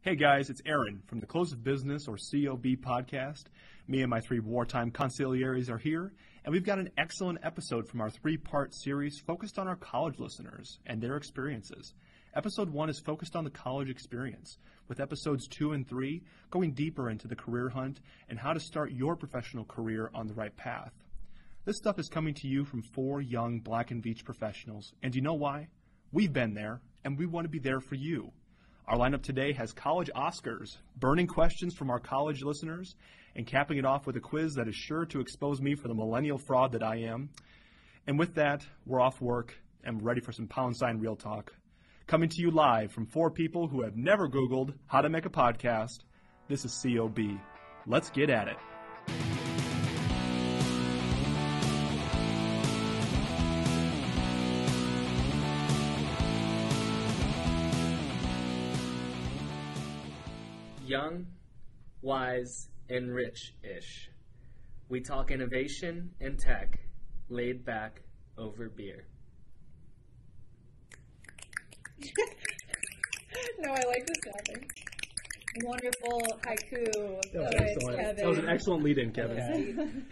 Hey guys, it's Aaron from the Close of Business or COB podcast. Me and my 3 wartime consiglieres are here, and we've got an excellent episode from our 3-part series focused on our college listeners and their experiences. Episode 1 is focused on the college experience, with episodes 2 and 3 going deeper into the career hunt and how to start your professional career on the right path. This stuff is coming to you from 4 young Black & Veatch professionals, and you know why? We've been there, and we want to be there for you. Our lineup today has college Oscars, burning questions from our college listeners, and capping it off with a quiz that is sure to expose me for the millennial fraud that I am. And with that, we're off work and ready for some pound sign real talk. Coming to you live from 4 people who have never Googled how to make a podcast, this is COB. Let's get at it. Young, wise, and rich-ish. We talk innovation and tech, laid back over beer. No, I like this topic. Wonderful haiku. That was an excellent lead-in, Kevin.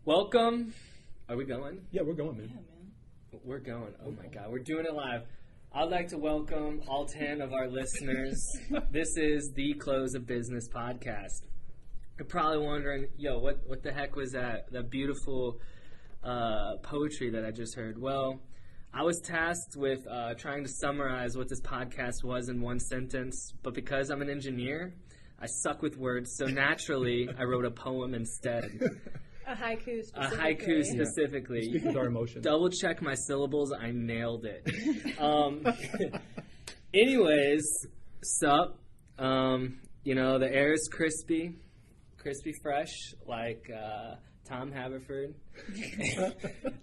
Welcome. Are we going? Yeah, we're going, man. Yeah, man. We're going. Oh my God, we're doing it live. I'd like to welcome all 10 of our listeners. This is the Close of Business podcast. You're probably wondering, what the heck was that beautiful poetry that I just heard? Well, I was tasked with trying to summarize what this podcast was in one sentence, but because I'm an engineer, I suck with words, so naturally I wrote a poem instead. A haiku specifically. A haiku specifically. Speak with our emotions. Double check my syllables. I nailed it. Anyways, sup? The air is crispy fresh, like Tom Haverford.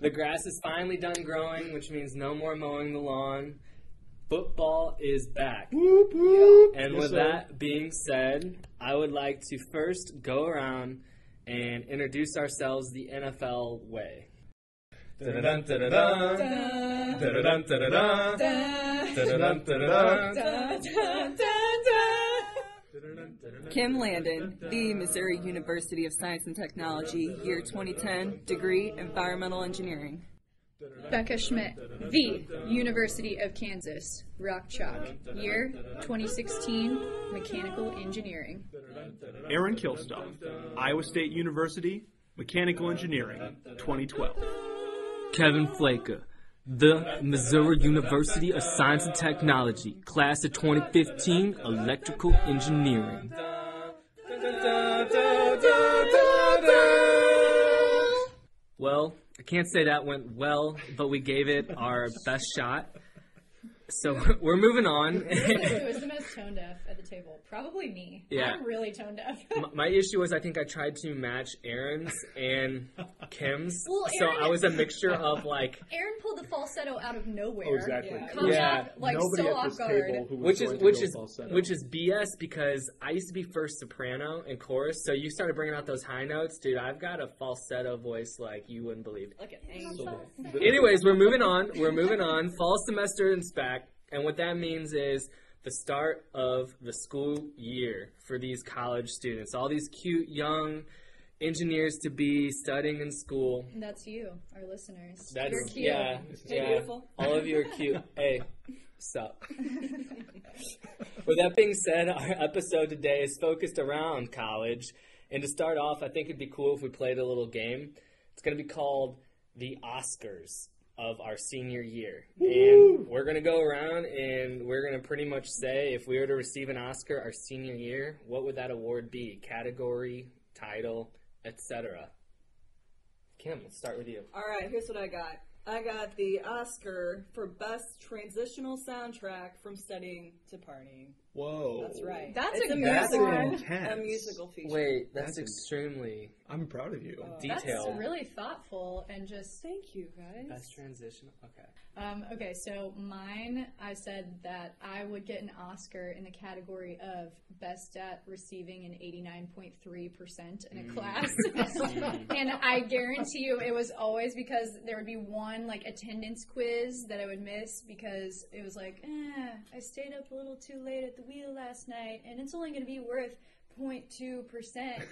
The grass is finally done growing, which means no more mowing the lawn. Football is back. Whoop, whoop. And Yes, with sir. that being said, I would like to first go around and introduce ourselves the NFL way. Kim Landon, the Missouri University of Science and Technology, year 2010, degree Environmental Engineering. Becca Schmidt, the University of Kansas, Rock Chalk, year 2016, Mechanical Engineering. Aaron Kilstoff, Iowa State University, Mechanical Engineering, 2012. Kevin Flaker, the Missouri University of Science and Technology, class of 2015, Electrical Engineering. Well, I can't say that went well, but we gave it our best shot. So we're moving on. Who was the most tone deaf at the table? Probably me. Yeah. I'm really tone deaf. My issue was I think I tried to match Aaron's and Kim's. Well, so Aaron- I was a mixture of like... Aaron pulled the falsetto out of nowhere. Oh, exactly. Caught me Yeah. off, like, Nobody so at off this guard. table who was Which going to is go falsetto. which is BS because I used to be first soprano and chorus, so you started bringing out those high notes, dude. I've got a falsetto voice like you wouldn't believe. Like an angel. Anyways, we're moving on. Fall semester is back, and what that means is the start of the school year for these college students. All these cute young engineers to be studying in school. And that's you, our listeners. That's You're cute. yeah. beautiful. All of you are cute. Hey, sup? With that being said, our episode today is focused around college. And to start off, I think it'd be cool if we played a little game. It's going to be called the Oscars of our senior year. And we're going to go around and we're going to pretty much say if we were to receive an Oscar our senior year, what would that award be? Category, title, etc. Kim, let's start with you. All right, here's what I got. I got the Oscar for Best Transitional Soundtrack from Studying to Partying. Whoa. That's right. That's It's a good musical, one. Intense. a musical feature. Wait, that's That's extremely I'm proud of you. detailed. That's really thoughtful and just... Thank you, guys. Best transition. Okay. Okay, so mine, I said that I would get an Oscar in the category of best at receiving an 89.3% in a class. And I guarantee you it was always because there would be one one like attendance quiz that I would miss because it was like, I stayed up a little too late at the wheel last night, and it's only going to be worth 0.2%.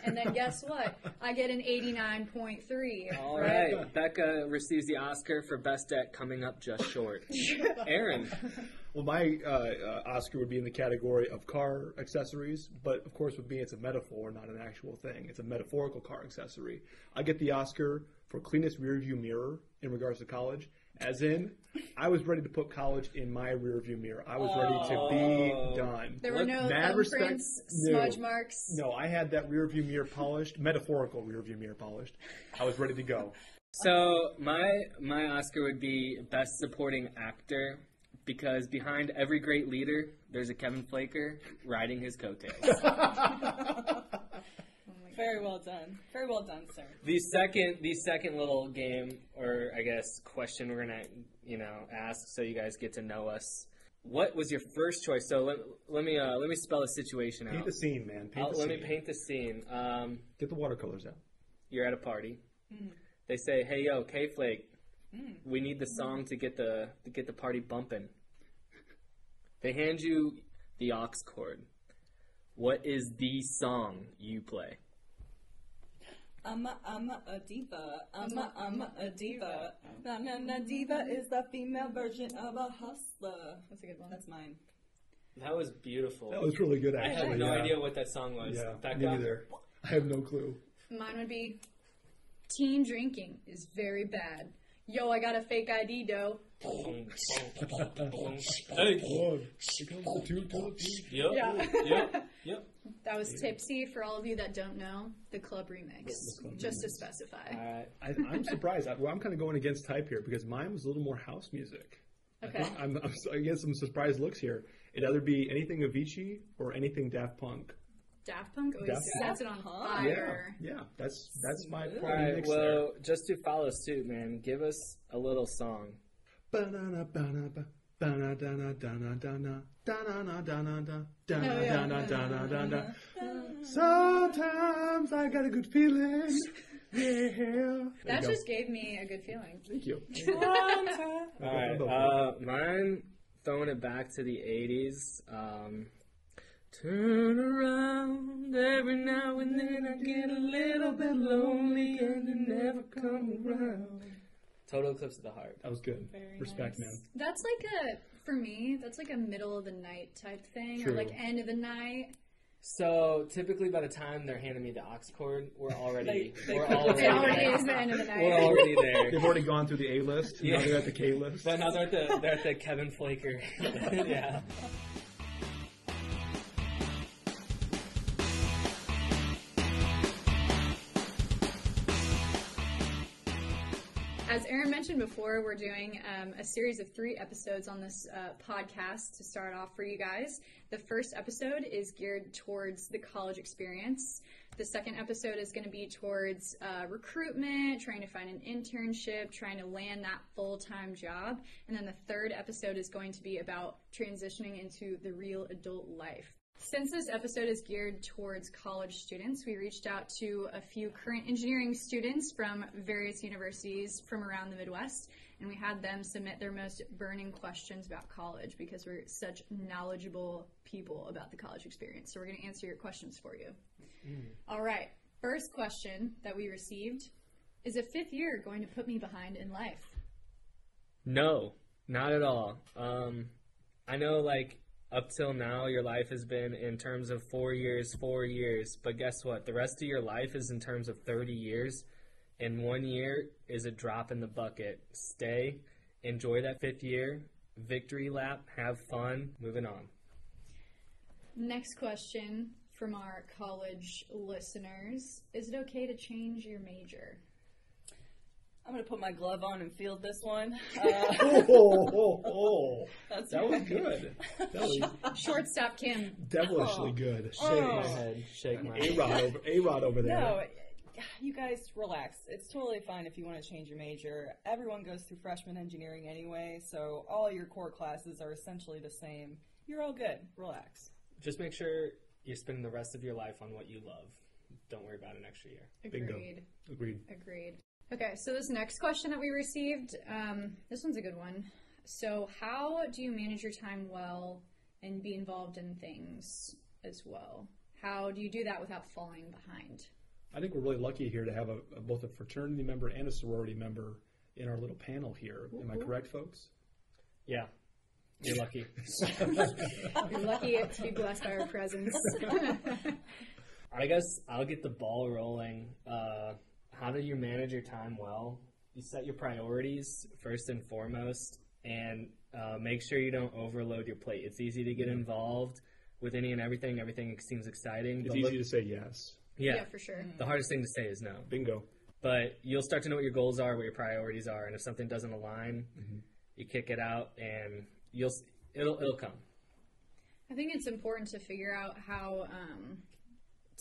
And then guess what? I get an 89.3. All right. Becca receives the Oscar for Best at Coming Up Just Short. Aaron. Well, my Oscar would be in the category of car accessories, but of course with me it's a metaphor, not an actual thing. It's a metaphorical car accessory. I get the Oscar for cleanest rearview mirror in regards to college, as in I was ready to put college in my rearview mirror. I was ready to be done. There were no thumbprints, smudge marks. No, I had that rearview mirror polished, metaphorical rearview mirror polished. I was ready to go. So my Oscar would be Best Supporting Actor, because behind every great leader, there's a Kevin Flaker riding his coattails. Very well done. Very well done, sir. The second little game, or I guess question we're gonna ask, so you guys get to know us. What was your first choice? So let me spell the situation out. Paint the scene, man. Let me paint the scene. Get the watercolors out. You're at a party. They say, "Hey, yo, K-Flake, we need the song to get the party bumping." They hand you the aux cord. What is the song you play? I'm a diva. I'm a diva. Na diva is the female version of a hustler. That's a good one. That's mine. That was beautiful. That was really good, I actually. had no idea what that song was. Yeah, Becca? me neither. I have no clue. Mine would be teen drinking is very bad. Yo, I got a fake ID, dough. Hey. Yep. That was Tipsy for all of you that don't know. The club remix, just to specify. I'm surprised. I'm kind of going against type here because mine was a little more house music. Okay. I'm getting some surprise looks here. It'd either be anything Avicii or anything Daft Punk. Daft Punk always Daft sets it on fire. Yeah. That's my All party right, mix well, just to follow suit, man, give us a little song. Sometimes I got a good feeling. Yeah. That just gave me a good feeling. Thank you. All right, mine, throwing it back to the 80s. Turn around every now and then, I get a little bit lonely and you never come around. Total Eclipse of the Heart. That was good. Very Respect, nice. man. That's like for me, that's like a middle of the night type thing, True. or like end of the night. So typically, by the time they're handing me the aux cord, we're already It already is the end of the night. We're already there. They've already gone through the A list. Yeah. Now they're at the K list. But now they're at the Kevin Flaker. Yeah. As Aaron mentioned before, we're doing a series of 3 episodes on this podcast to start off for you guys. The first episode is geared towards the college experience. The second episode is going to be towards recruitment, trying to find an internship, trying to land that full-time job. And then the third episode is going to be about transitioning into the real adult life. Since this episode is geared towards college students, we reached out to a few current engineering students from various universities from around the Midwest, and we had them submit their most burning questions about college because we're such knowledgeable people about the college experience. So we're going to answer your questions for you. All right. First question that we received, is a 5th year going to put me behind in life? No, not at all. I know, like, up till now, your life has been in terms of 4 years, but guess what? The rest of your life is in terms of 30 years, and 1 year is a drop in the bucket. Stay, enjoy that 5th year, victory lap, have fun, moving on. Next question from our college listeners. Is it okay to change your major? I'm going to put my glove on and field this one. That was good. That was Shortstop Kim. devilishly good. Shake my head, shake my head. A-Rod over there. No, you guys relax. It's totally fine if you want to change your major. Everyone goes through freshman engineering anyway, so all your core classes are essentially the same. You're all good. Relax. Just make sure you spend the rest of your life on what you love. Don't worry about an extra year. Bingo. Agreed. Agreed. Agreed. Okay, so this next question that we received, this one's a good one. So how do you manage your time well and be involved in things as well? How do you do that without falling behind? I think we're really lucky here to have both a fraternity member and a sorority member in our little panel here. Am I correct, folks? Yeah. You're lucky. You're lucky to be blessed by our presence. I guess I'll get the ball rolling. How do you manage your time well? You set your priorities first and foremost, and make sure you don't overload your plate. It's easy to get involved with any and everything. Everything seems exciting. It's easy to say yes. Yeah, For sure. the hardest thing to say is no. Bingo. But you'll start to know what your goals are, what your priorities are, and if something doesn't align, you kick it out, and it'll come. I think it's important to figure out how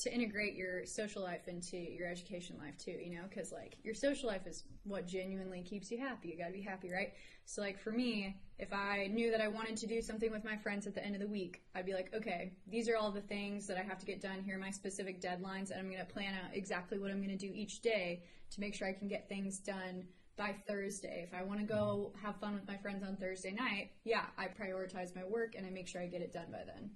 to integrate your social life into your education life too, because like your social life is what genuinely keeps you happy. You gotta be happy, right? So like for me, if I knew that I wanted to do something with my friends at the end of the week, I'd be like, okay, these are all the things that I have to get done. Here are my specific deadlines, and I'm gonna plan out exactly what I'm gonna do each day to make sure I can get things done by Thursday. If I want to go have fun with my friends on Thursday night, I prioritize my work and I make sure I get it done by then.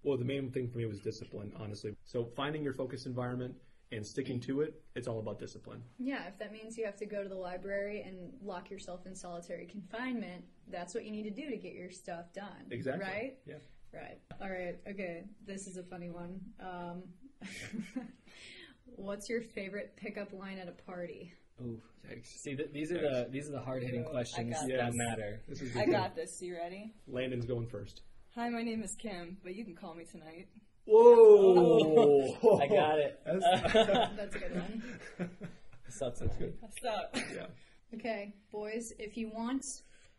Well, the main thing for me was discipline, honestly. So finding your focus environment and sticking to it, it's all about discipline. Yeah, if that means you have to go to the library and lock yourself in solitary confinement, that's what you need to do to get your stuff done. Exactly. Right? Yeah. Right. All right. Okay. This is a funny one. What's your favorite pickup line at a party? Ooh. Yikes. See, these are the hard-hitting questions got that this. matter. This is I got this. You ready? Landon's going first. Hi, my name is Kim, but you can call me tonight. Whoa! I got it. That's a good one. That's good. What's up? Yeah. Okay, boys, if you want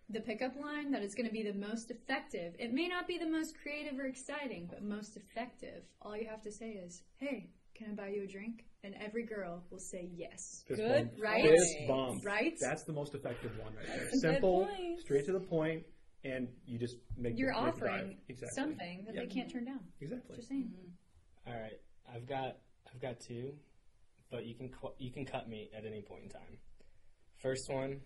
the pickup line that is going to be the most effective, it may not be the most creative or exciting, but most effective, all you have to say is, hey, can I buy you a drink? And every girl will say yes. Fist Good bump. Right? Fist bump. Right? That's the most effective one right there. That's a good Simple, point. straight to the point, and you just make You're the drive. offering Exactly. something that they can't turn down. Exactly. Just saying. All right, I've got two, but you can cut me at any point in time. First one.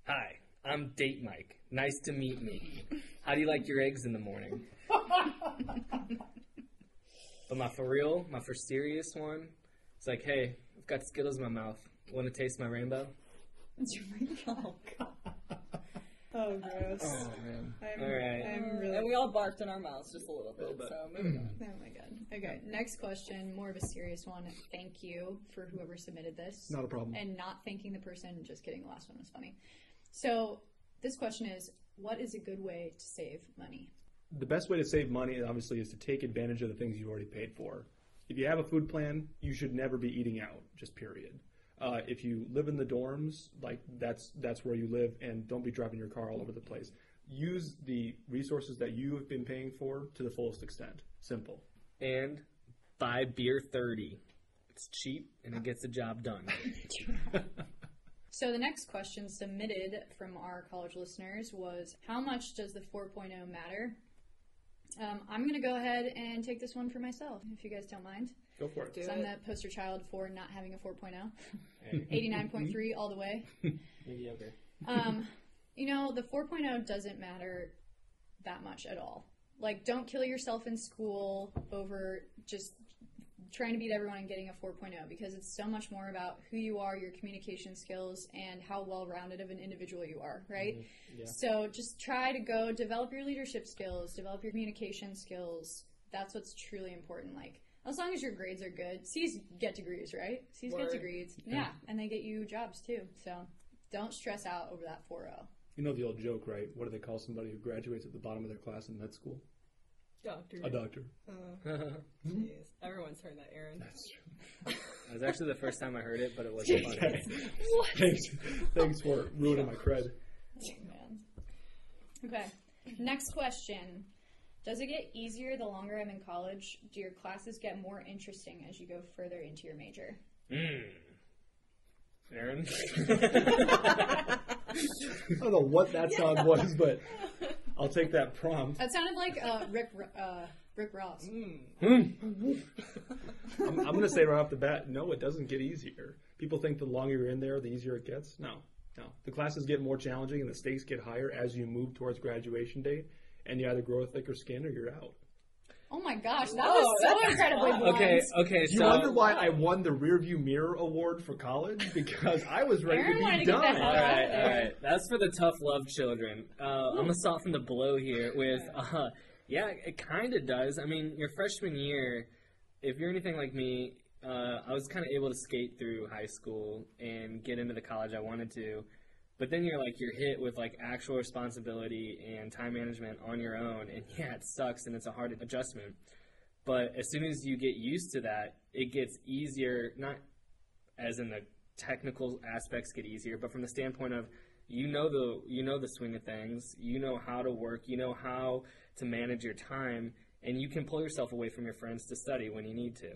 Hi, I'm Date Mike. Nice to meet me. How do you like your eggs in the morning? But my for serious one, it's like, hey, I've got Skittles in my mouth. Want to taste my rainbow? It's really Oh, God. Oh, gross. Oh man. I'm, All right. I'm really... And we all barfed in our mouths just a little bit, so moving on. Oh my god. Okay, next question, more of a serious one. Thank you for whoever submitted this. Not a problem. And not thanking the person, just kidding, the last one was funny. So, this question is, what is a good way to save money? The best way to save money, obviously, is to take advantage of the things you already paid for. If you have a food plan, you should never be eating out, just period. If you live in the dorms, like that's where you live, and don't be driving your car all over the place. Use the resources that you have been paying for to the fullest extent. Simple. And buy beer 30. It's cheap and it gets the job done. So the next question submitted from our college listeners was, how much does the 4.0 matter? I'm going to go ahead and take this one for myself, if you guys don't mind. Go for it. Do So I'm it. the poster child for not having a 4.0. 89.3 all the way. Mediocre. The 4.0 doesn't matter that much at all. Like, don't kill yourself in school over just trying to beat everyone and getting a 4.0, because it's so much more about who you are, your communication skills, and how well-rounded of an individual you are, right? Mm-hmm. Yeah. So just try to go develop your leadership skills, develop your communication skills. That's what's truly important. Like, as long as your grades are good. C's get degrees, right? C's get Word. degrees. Yeah, and they get you jobs too. So don't stress out over that 4.0. You know the old joke, right? What do they call somebody who graduates at the bottom of their class in med school? Doctor. A doctor. Jeez. Everyone's heard that, Aaron. That's true. That was actually the first time I heard it, but it wasn't funny. Thanks for ruining my cred. Man. Okay. Next question. Does it get easier the longer I'm in college? Do your classes get more interesting as you go further into your major? Aaron? I don't know what that sound was, but I'll take that prompt. That sounded like Rick Ross. I'm going to say right off the bat, no, it doesn't get easier. People think the longer you're in there, the easier it gets. No. The classes get more challenging and the stakes get higher as you move towards graduation date, and you either grow a thicker skin or you're out. Oh my gosh, that was so incredibly blunt. Okay. You wonder why I won the Rearview Mirror Award for college? Because I was ready Aaron to wanted be to get done. the hell All out. right. That's for the tough love children. I'm gonna soften the blow here with, yeah, it kind of does. I mean, your freshman year, if you're anything like me, I was kind of able to skate through high school and get into the college I wanted to. But then you're hit with actual responsibility and time management on your own, and yeah, it sucks and it's a hard adjustment. But as soon as you get used to that, it gets easier, not as in the technical aspects get easier, but from the standpoint of you know the swing of things, you know how to work, you know how to manage your time, and you can pull yourself away from your friends to study when you need to.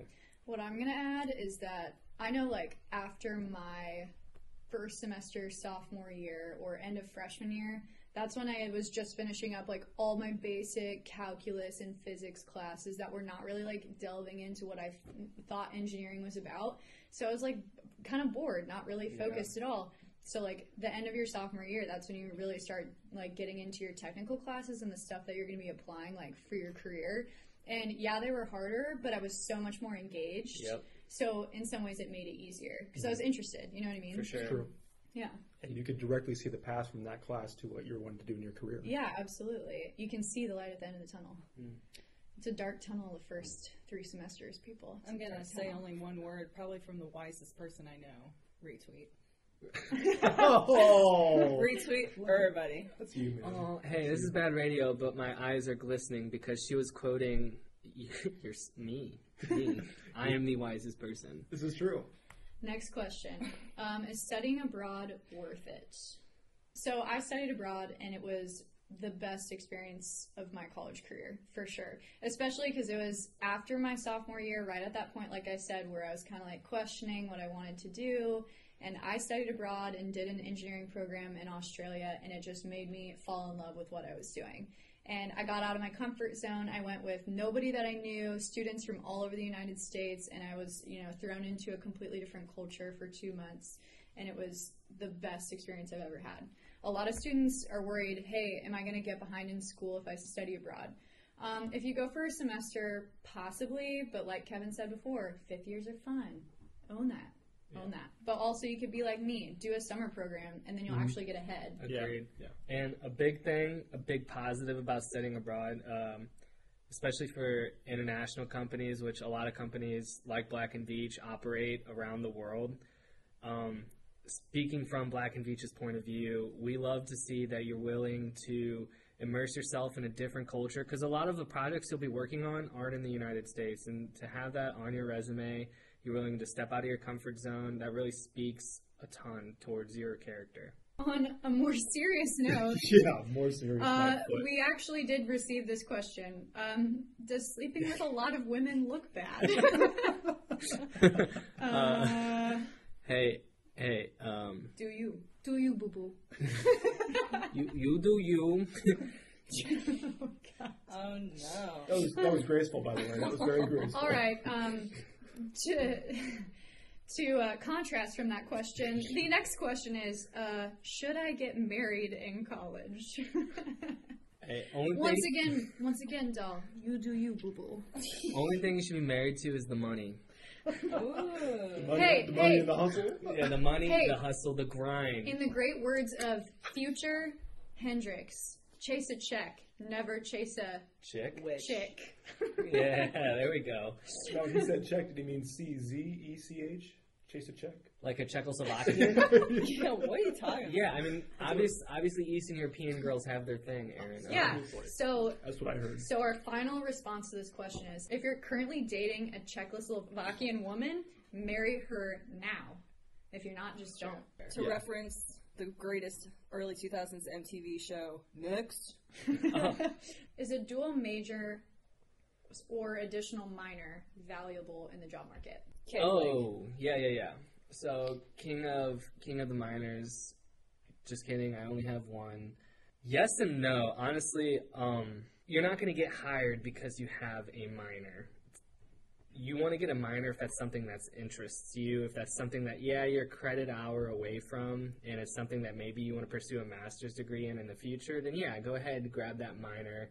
What I'm going to add is that I know after my first semester sophomore year or end of freshman year, that's when I was just finishing up all my basic calculus and physics classes that were not really delving into what I thought engineering was about. So I was kind of bored, not really focused at all. So the end of your sophomore year, that's when you really start getting into your technical classes and the stuff that you're going to be applying for your career. And yeah, they were harder, but I was so much more engaged. Yep. So in some ways, it made it easier because I was interested. You know what I mean? For sure. True. Yeah. And you could directly see the path from that class to what you're wanting to do in your career. Yeah, absolutely. You can see the light at the end of the tunnel. Mm. It's a dark tunnel the first 3 semesters, people. I'm going to say only one word, probably from the wisest person I know. Retweet. Oh! Retweet for everybody. That's you, man. Oh, hey, this is bad radio, but my eyes are glistening because she was quoting me. I am the wisest person. This is true. Next question. Is studying abroad worth it? So I studied abroad, and it was the best experience of my college career, for sure. Especially because it was after my sophomore year, right at that point, like I said, where I was kind of questioning what I wanted to do. And I studied abroad and did an engineering program in Australia, and it just made me fall in love with what I was doing. And I got out of my comfort zone. I went with nobody that I knew, students from all over the United States, and I was, thrown into a completely different culture for 2 months. And it was the best experience I've ever had. A lot of students are worried, hey, am I going to get behind in school if I study abroad? If you go for a semester, possibly, but like Kevin said before, 5th years are fun. Own that. Yeah. Own that. But also you could be like me, do a summer program, and then you'll actually get ahead. Agreed. Yeah. And a big positive about studying abroad, especially for international companies, which a lot of companies like Black & Veatch operate around the world. Speaking from Black & Veatch's point of view, we love to see that you're willing to immerse yourself in a different culture, because a lot of the projects you'll be working on aren't in the United States, and to have that on your resume, you're willing to step out of your comfort zone, that really speaks a ton towards your character. On a more serious note, Yeah, more serious. we actually did receive this question. Does sleeping with a lot of women look bad? Hey, Do you, boo-boo? you do you. Oh, God. Oh, no. That was graceful, by the way. That was very graceful. All right. To contrast from that question, the next question is, should I get married in college? Hey, Once again, doll, you do you, boo-boo. only thing you should be married to is the money. Ooh. The money, Hey, the money hey. and the hustle. Yeah, the money, Hey. the hustle, the grind. In the great words of Future Hendrix, chase a check, never chase a Chick? Wish. chick. Yeah, there we go. No, he said check. Did he mean CZECH? Chase a check? Like a Czechoslovakian? Yeah, what are you talking about? Yeah, I mean, obviously Eastern European girls have their thing, Aaron. Yeah, so That's what I heard. So our final response to this question is, if you're currently dating a Czechoslovakian woman, marry her now. If you're not, just don't. To reference the greatest early 2000s MTV show, Next. Is a dual major or additional minor valuable in the job market? Oh, yeah. So, king of the minors. Just kidding, I only have one. Yes and no. Honestly, you're not going to get hired because you have a minor. You want to get a minor if that's something that interests you, if that's something that, you're a credit hour away from, and it's something that maybe you want to pursue a master's degree in the future, then go ahead and grab that minor.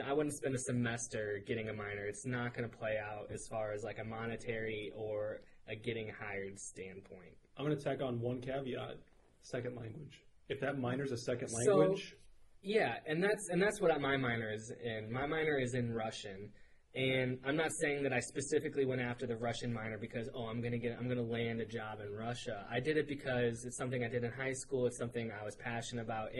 I wouldn't spend a semester getting a minor. It's not going to play out as far as like a monetary or a getting hired standpoint. I'm going to tack on one caveat: second language. If that minor's a second language, and that's what my minor is in. My minor is in Russian, and I'm not saying that I specifically went after the Russian minor because I'm going to land a job in Russia. I did it because it's something I did in high school. It's something I was passionate about.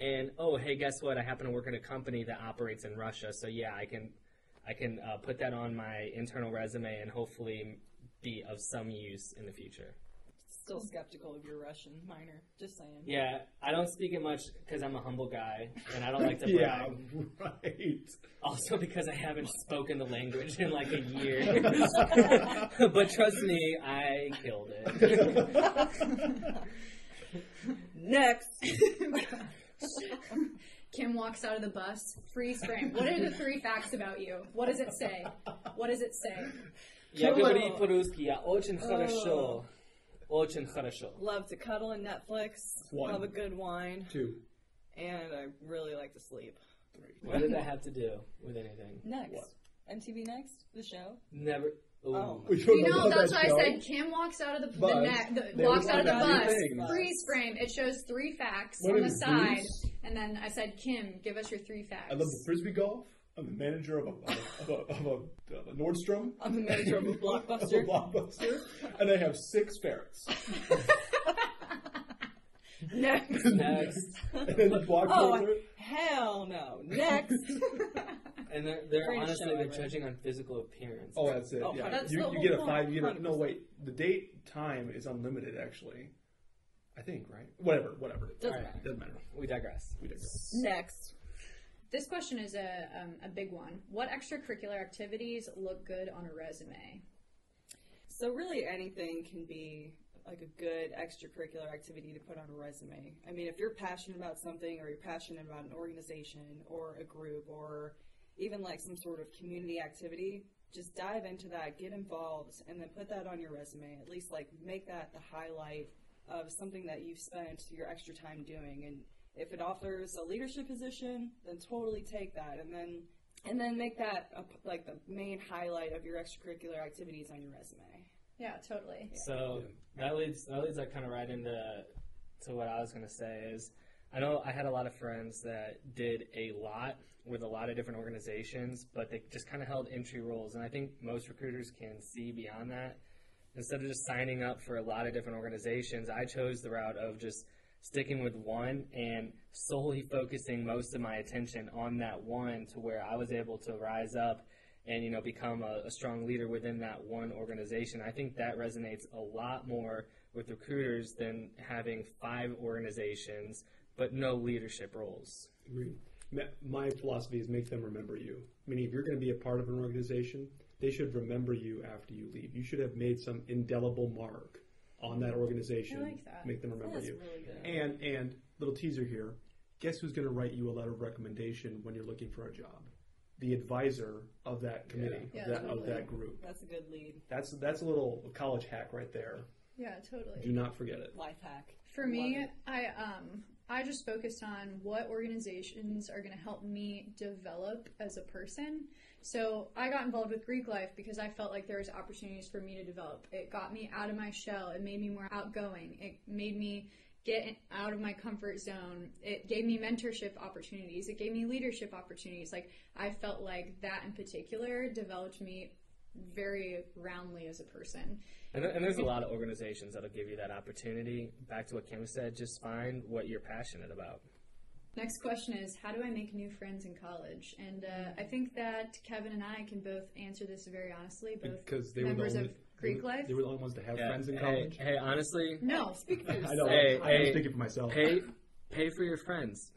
And hey, guess what? I happen to work in a company that operates in Russia, so I can put that on my internal resume and hopefully be of some use in the future. Still skeptical of your Russian minor, just saying. Yeah, I don't speak it much because I'm a humble guy and I don't like to brag. Right. Also because I haven't spoken the language in like a year. But trust me, I killed it. Next. Kim walks out of the bus, freeze frame. What are the 3 facts about you? What does it say? What does it say? Я говорю по-русски, я очень хорошо. Очень хорошо. Love to cuddle and Netflix. 1. Love a good wine. 2. And I really like to sleep. 3. What did that have to do with anything? Next. What? MTV Next? The show? Never. Ooh. Oh. That's why I said Kim walks out of the bus, freeze frame. It shows 3 facts on the side, and then I said, Kim, give us your 3 facts. I love the frisbee golf. I'm the manager of a Nordstrom. I'm the manager of a Blockbuster. And I have 6 ferrets. Next. And then you walk over. Hell no. Next. And they're Great honestly show, they're right? judging on physical appearance. Oh, that's it. Oh, Yeah, that's you the get a whole 5. You point. no, wait. The date time is unlimited, actually. I think, right? Whatever. Doesn't matter. Doesn't matter. We digress. Next. This question is a big one. What extracurricular activities look good on a resume? So really anything can be like a good extracurricular activity to put on a resume. I mean, if you're passionate about something or you're passionate about an organization or a group or even like some sort of community activity, just dive into that, get involved, and then put that on your resume. At least like make that the highlight of something that you've spent your extra time doing. And if it offers a leadership position, then totally take that and then make that like the main highlight of your extracurricular activities on your resume. Yeah, totally. So that leads like kind of right into what I was going to say is I know I had a lot of friends that did a lot with a lot of different organizations, but they just kind of held entry roles. And I think most recruiters can see beyond that. Instead of just signing up for a lot of different organizations, I chose the route of just sticking with one and solely focusing most of my attention on that one to where I was able to rise up and, you know, become a strong leader within that one organization. I think that resonates a lot more with recruiters than having 5 organizations but no leadership roles. Agreed. My philosophy is make them remember you. Meaning if you're going to be a part of an organization, they should remember you after you leave. You should have made some indelible mark on that organization. I like that. Make them remember you. Really good. And little teaser here, guess who's going to write you a letter of recommendation when you're looking for a job? The advisor of that committee, of that group. That's a good lead. That's a little college hack right there. Yeah, totally. Do not forget it. Life hack. For me, I just focused on what organizations are going to help me develop as a person. So I got involved with Greek Life because I felt like there was opportunities for me to develop. It got me out of my shell. It made me more outgoing. It made me get out of my comfort zone. It gave me mentorship opportunities. It gave me leadership opportunities. Like, I felt like that in particular developed me very roundly as a person. And there's a lot of organizations that'll give you that opportunity. Back to what Kim said, just find what you're passionate about. Next question is, how do I make new friends in college? And I think that Kevin and I can both answer this very honestly, both Because they were members the of Greek Life. They were the only ones to have friends in college. Hey, honestly, No, speak for yourself. I know. Hey, I'm speaking for myself. pay for your friends.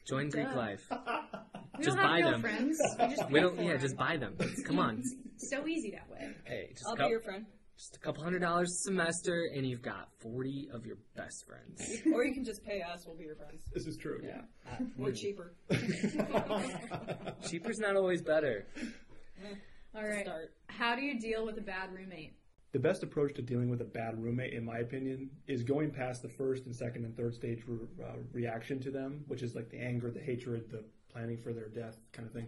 Join Greek Life. We Just don't have buy no them. friends. We just We pay don't. for Yeah, them. just buy them. Come on. So easy that way. Hey, just I'll go. be your friend. Just a couple $100 a semester, and you've got 40 of your best friends. Or you can just pay us, we'll be your friends. This is true. Yeah. We're cheaper. Cheaper's not always better. All right. Start. How do you deal with a bad roommate? The best approach to dealing with a bad roommate, in my opinion, is going past the first and second and third stage reaction to them, which is like the anger, the hatred, the planning for their death kind of thing.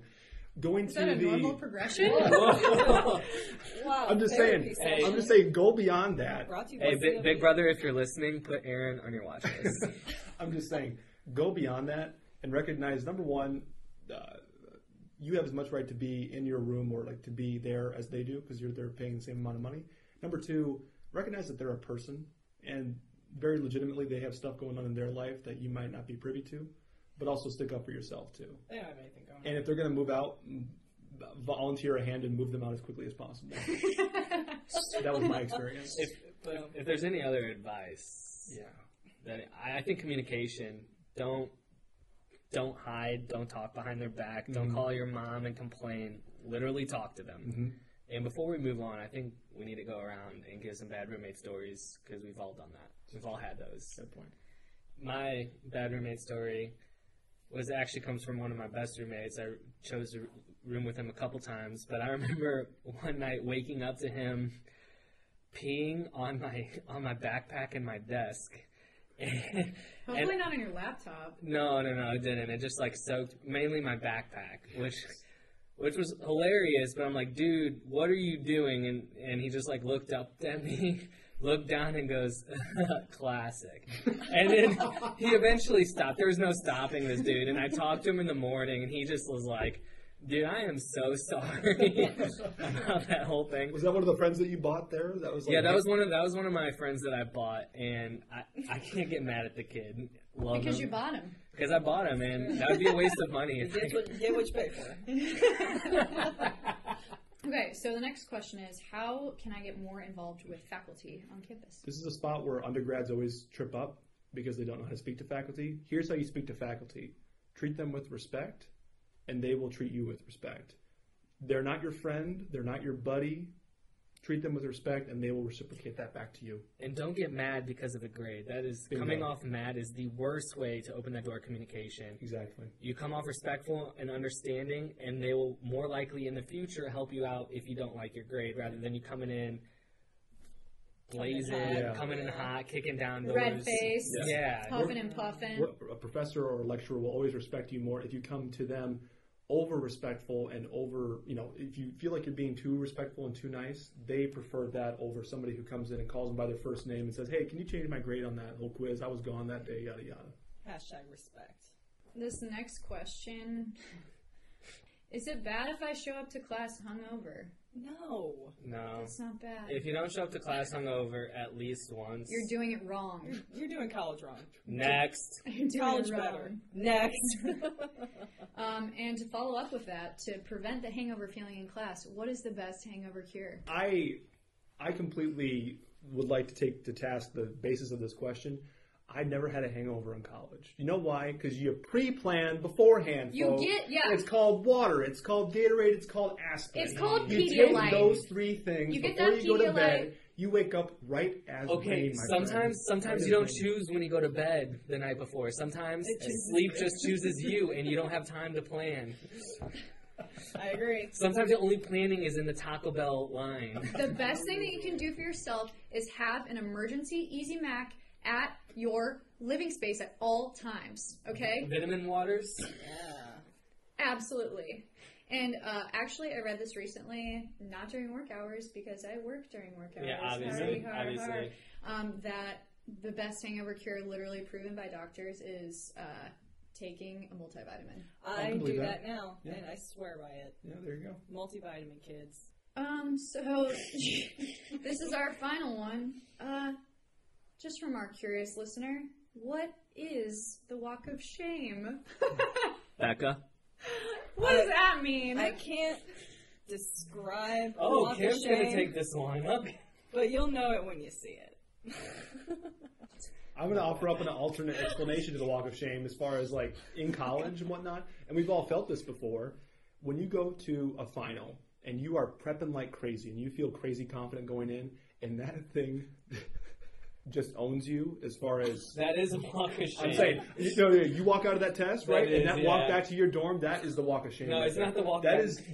Going Is to that a the normal progression? Wow. I'm just therapy saying. session. I'm just saying. Go beyond that. Brought to you Hey, by Big Brother, if you're listening, put Aaron on your watch list. I'm just saying. Go beyond that and recognize, number one, you have as much right to be in your room or like to be there as they do because they're paying the same amount of money. Number two, recognize that they're a person and very legitimately they have stuff going on in their life that you might not be privy to, but also stick up for yourself too. They don't have anything going on. And if they're going to move out, volunteer a hand and move them out as quickly as possible. That was my experience. If there's any other advice, Yeah. then I think communication. Don't hide. Don't talk behind their back. Don't call your mom and complain. Literally talk to them. Mm-hmm. And before we move on, I think we need to go around and give some bad roommate stories because we've all done that. We've all had those. Good point. My bad roommate story actually comes from one of my best roommates. I chose to room with him a couple times, but I remember one night waking up to him peeing on my backpack and my desk. Hopefully not on your laptop. No, it didn't. It just like soaked mainly my backpack, which was hilarious. But I'm like, dude, what are you doing? And he just like looked up at me, looked down, and goes, classic. And then he eventually stopped. There was no stopping this dude. And I talked to him in the morning, and he just was like, dude, I am so sorry about that whole thing. Was that one of the friends that you bought there? That was like, Yeah, that was one of my friends that I bought, and I can't get mad at the kid. Love Because him. you bought him. Because I bought him, and that would be a waste of money. Get what you pay for. Okay, so the next question is, how can I get more involved with faculty on campus? This is a spot where undergrads always trip up because they don't know how to speak to faculty. Here's how you speak to faculty. Treat them with respect, and they will treat you with respect. They're not your friend. They're not your buddy. Treat them with respect, and they will reciprocate that back to you. And don't get mad because of a grade. That is, Bingo. coming off mad is the worst way to open that door of communication. Exactly. You come off respectful and understanding, and they will more likely in the future help you out if you don't like your grade, rather than you coming in blazing, Yeah. coming in hot, kicking down doors. Red face, Yeah. puffing and puffing. A professor or a lecturer will always respect you more if you come to them over respectful and over, if you feel like you're being too respectful and too nice, they prefer that over somebody who comes in and calls them by their first name and says, hey, can you change my grade on that whole quiz? I was gone that day, yada, yada. Hashtag respect. This next question, is it bad if I show up to class hungover? No. No. It's not bad. If you don't show up to class hungover at least once, You're doing it wrong. You're doing college wrong. next. You're doing College it wrong. better. Next. And to follow up with that, to prevent the hangover feeling in class, what is the best hangover cure? I completely would like to take to task the basis of this question. I never had a hangover in college. You know why? Because you pre-plan beforehand, You folks. get- yeah. It's called water. It's called Gatorade. It's called aspirin. It's called You Pedialyte. take those three things You get before that you go to Pedialyte. bed. You wake up right as Okay, rain, my friend. sometimes you don't choose when you go to bed the night before. Sometimes sleep just chooses you, and you don't have time to plan. I agree. Sometimes the only planning is in the Taco Bell line. The best thing that you can do for yourself is have an emergency Easy Mac at your living space at all times, okay? Vitamin waters. Yeah. Absolutely. And actually, I read this recently, not during work hours, because I work during work hours. Yeah, obviously. That the best hangover cure, literally proven by doctors, is taking a multivitamin. I can believe do that. that now, Yeah. and I swear by it. Yeah, there you go. Multivitamin, kids. So this is our final one. Just from our curious listener, what is the walk of shame? Becca. What does that mean? I can't describe a Oh, walk of Kim's shame, gonna take this one. Okay. but you'll know it when you see it. I'm going to offer up an alternate explanation to the walk of shame as far as like in college and whatnot. And we've all felt this before. When you go to a final and you are prepping like crazy, and you feel crazy confident going in, and that thing just owns you as far as... That is a walk of shame. I'm saying, you walk out of that test, right? That is, and that walk back to your dorm, that is the walk of shame. No, right it's there. not the walk That back.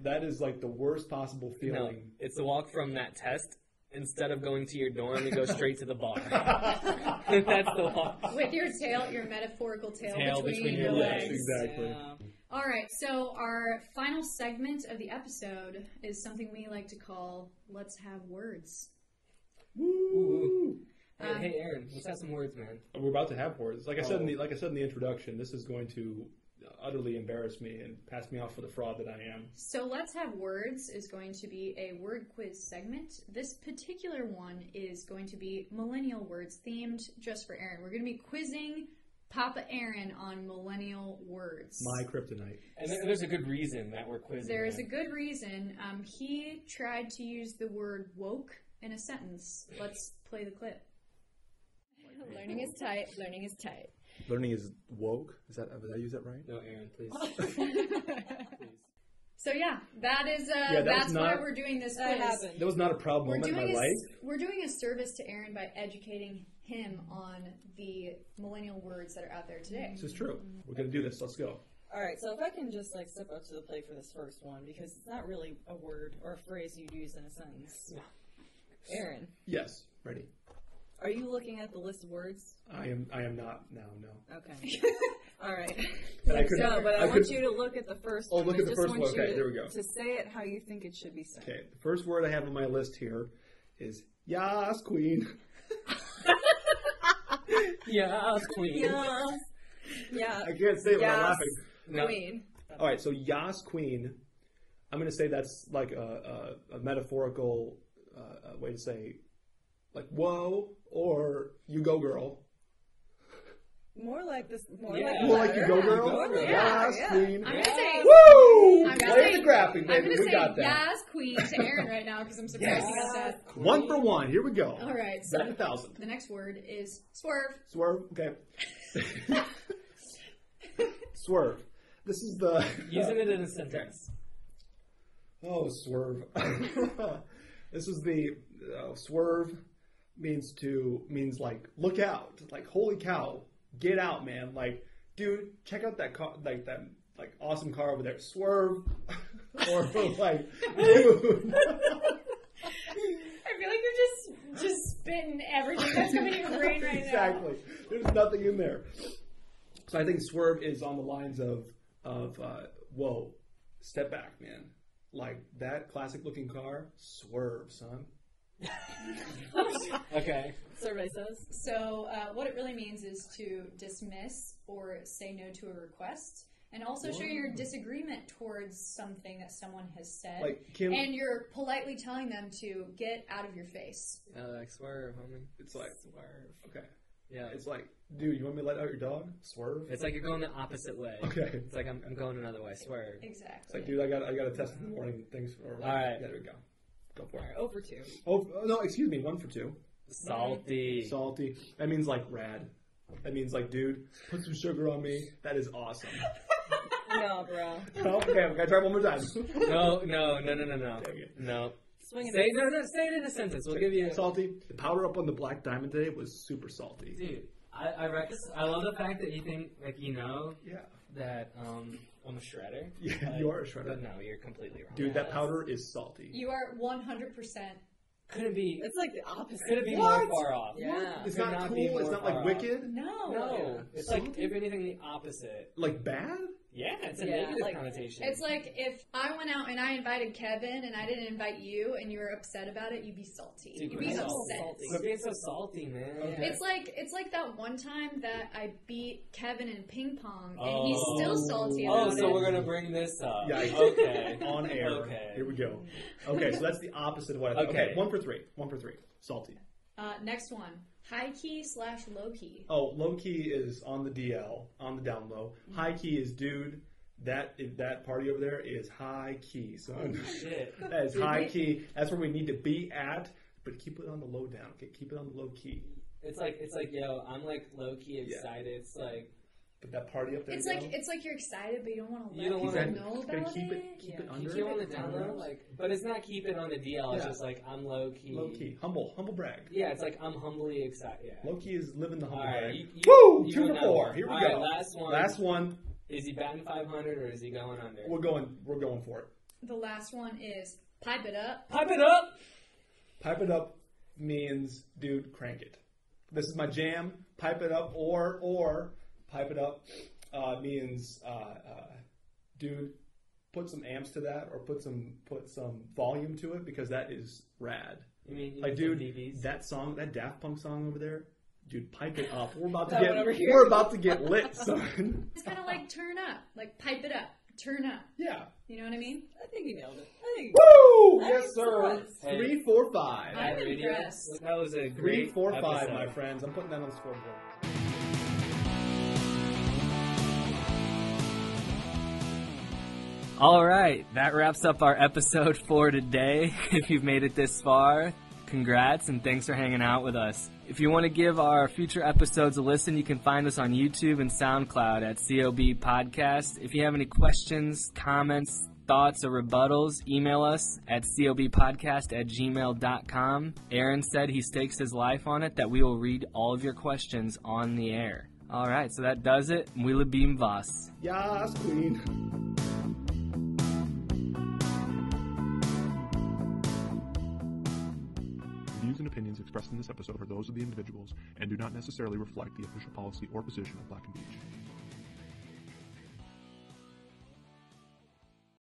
That is like the worst possible No, feeling. it's the walk from that test. Instead of going to your dorm, you go straight to the bar. That's the walk. With your metaphorical tail between your your legs. legs. Exactly. Yeah. All right, so our final segment of the episode is something we like to call "Let's Have Words." Woo! Hey, Aaron, let's have some words, man. We're about to have words. Like I said in the introduction, this is going to utterly embarrass me and pass me off for the fraud that I am. So Let's Have Words is going to be a word quiz segment. This particular one is going to be millennial words themed just for Aaron. We're going to be quizzing Papa Aaron on millennial words. My kryptonite. And there's a good reason that we're quizzing. There is a him. good reason. He tried to use the word woke in a sentence. Let's play the clip. Learning is tight. Learning is tight. Learning is woke. Did I use that right? No, Aaron, please. So yeah, that is that's why not- we're doing this That quiz. happened. That was not a proud We're moment in my doing life. we're doing a service to Aaron by educating him on the millennial words that are out there today. This is true. We're going to do this. Let's go. All right, so if I can just like step up to the plate for this first one, because it's not really a word or a phrase you'd use in a sentence. Aaron, Yes. Ready. are you looking at the list of words? I am not now. No. Okay. All right. And I could. No, but I want could, you to look at the first Oh, one. look I at the just first want one. you Okay, to- there we go. To say it how you think it should be said. Okay. The first word I have on my list here is Yas Queen. Yeah, queen. Yes. Yeah. I can't say it without Yes. laughing. No. Queen. All right. So Yas Queen. I'm going to say that's like a metaphorical way to say like whoa or you go girl. More like this. More Yeah. like More like you go You girl. go girl. Yas Yeah. Queen. I'm gonna say Woo! I'm gonna Play say the graphic, I'm baby. gonna We say got that. yes, queen to Aaron right now because I'm surprised he got that. 1 for 1. Here we go. All right, so 7,000. the next word is swerve. Swerve. Okay. Swerve. This is the. Using it in a sentence. Oh, swerve. This is the swerve means like look out, like holy cow, get out, man. Like, dude, check out that car, like that awesome car over there. Swerve, or like, dude. I feel like you're just spitting everything that's coming to your brain right now. Exactly. There's nothing in there. So I think swerve is on the lines of whoa, step back, man. Like that classic looking car, swerve, son. Okay. survey says. So what it really means is to dismiss or say no to a request, and also show your disagreement towards something that someone has said, Like Kim, and you're politely telling them to get out of your face. Like swerve, homie. it's like Swerve. okay, Yeah. it's like, dude, you want me to let out your dog? Swerve. It's like you're going the opposite way. Okay. It's like I'm going another way. Swerve. It's Exactly. like, dude, I got a test in the morning. Things. Or like, All right. Yeah, there we go. Go for All it. right, over 2. Oh no, excuse me. 1 for 2. Salty. Salty. That means like rad. That means like, dude, put some sugar on me. That is awesome. No, bro. Oh, okay, I'm gonna try one more time. No. Dang it. No. Swinging Say it in a sentence. We'll give you. Salty. The powder up on the black diamond today was super salty. Dude, I love the fact that you think Yeah. that I'm a shredder. Yeah, you are a shredder. But no, you're completely wrong. Dude, that powder is salty. You are 100%. Couldn't be. It's like the opposite. Could it be What? more far off? Yeah. It's Could not be cool. It's more not far like off. wicked. No. No, it's Salty? like if anything, the opposite. Like bad. Yeah, it's a Yeah, negative like- connotation. It's like if I went out and I invited Kevin and I didn't invite you and you were upset about it, you'd be salty. Dude, You'd be quit upset. Quit being so salty, man. Okay. It's like that one time that I beat Kevin in ping pong and he's still salty Oh, about so it. we're gonna bring this up. Yeah. Okay. On air. Okay. Here we go. Okay, so that's the opposite of what I thought. Okay. Okay, 1 for 3. 1 for 3. Salty. Next one, high key / low key. Oh, low key is on the DL, on the down low. High key is, dude, that party over there is high key, son. Shit. That is high key. That's where we need to be at, but keep it on the low down. Okay, keep it on the low key. It's like, yo, I'm like low key excited. It's like, Put that party up there. It's like you're excited, but you don't want to You don't let wanna- people know Gotta about keep it. it under. Keep it on the down low, like, but it's not keep it on the DL. It's Yeah. just like I'm low key. Low key, humble brag. Yeah, it's like I'm humbly excited. Yeah. Low key is living the humble All right, brag. you Woo! you 2 go for number 4. one. Here we All go. right, last one. Last one. Is he batting 500 or is he going under? We're going for it. The last one is pipe it up. Pipe it up. Pipe it up means, dude, crank it. This is my jam. Pipe it up, or pipe it up means, dude, put some amps to that, or put some volume to it, because that is rad. You mean Like, some dude, DVs? that song, that Daft Punk song over there, dude, pipe it up. We're about to That one over here. we're about to get lit, son. It's kind of like turn up, like pipe it up, turn up. Yeah. You know what I mean? I think he nailed it. Woo! That Yes, makes sir. sense. 3, 4, 5. I'm That radio, impressed. That was a 3, great 4, 5, episode. my friends. I'm putting that on the scoreboard. All right, that wraps up our episode for today. If you've made it this far, congrats and thanks for hanging out with us. If you want to give our future episodes a listen, you can find us on YouTube and SoundCloud at COB Podcast. If you have any questions, comments, thoughts, or rebuttals, email us at cobpodcast@gmail.com. Aaron said he stakes his life on it that we will read all of your questions on the air. All right, so that does it. Mwila Beam Voss. Yas, queen. The views and opinions expressed in this episode are those of the individuals and do not necessarily reflect the official policy or position of Black & Beach.